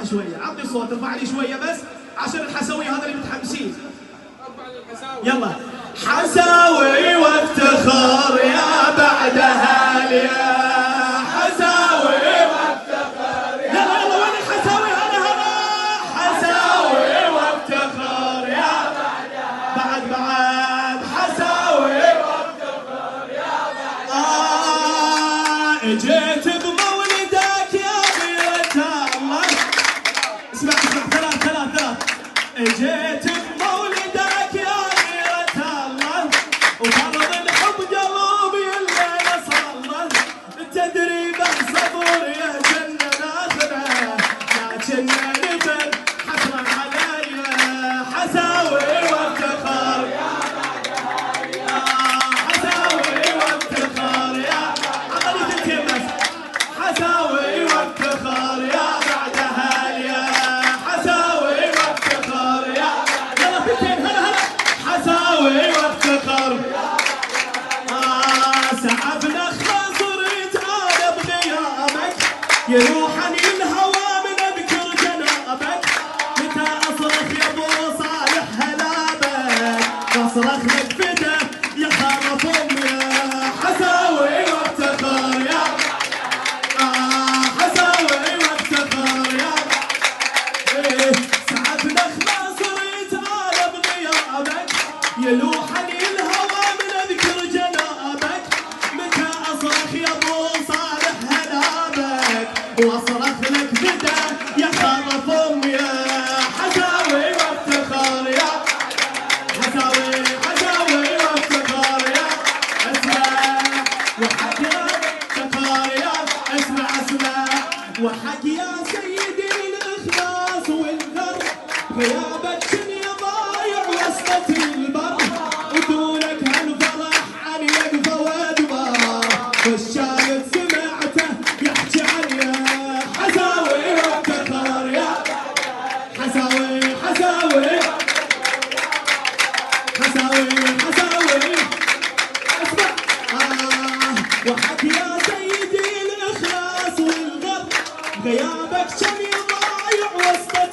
شويه، عطني صوت، ارفع لي شويه بس عشان الحساوي هذا اللي متحمسين. يلا حساوي وافتخار يا بعدها يا حساوي وافتخار. يلا يلا وين الحساوي؟ هلا حساوي وافتخار يا بعدها بعد حساوي وافتخار يا بعدها. اجيت بمولدك يا بيت الله. اسمع ثلاث اجيت بمولدك يا بيت الله وفرض الحب قلبي الليله صلى. تدري بالصبر يا جنة ناخذه لكن نبل حسرا علي حساوي وافتخار يا بعدها يا حساوي وافتخار يا عطني ثنتين بس حساوي وافتخار يا بعدها يا حساوي وافتخار يا يلا ثنتين هلا حساوي وافتخار. سحبنا خاصرت انا بغيابك يروحني الهوى من اذكر جنابك. متى اصرخ يا ابو صالح هلابك واصرخ لك فدا يا خرف امي حساوي وافتخار يا حساوي وافتخار يا سحبنا خاصرت انا بغيابك يلوحني الهوى من اذكر جنابك. متى اصرخ يا ابو صالح هلابك واصرخ لك فدا يا خرف امي يا حساوي وافتخار يا حساوي وافتخار يا اسمع وحق يا افتخار يا اسمع وحق يا سيدي الاخلاص والذر غيابك الدنيا ضايع وسط البر ودونك هالفرح عن يقفى وادبار والشامت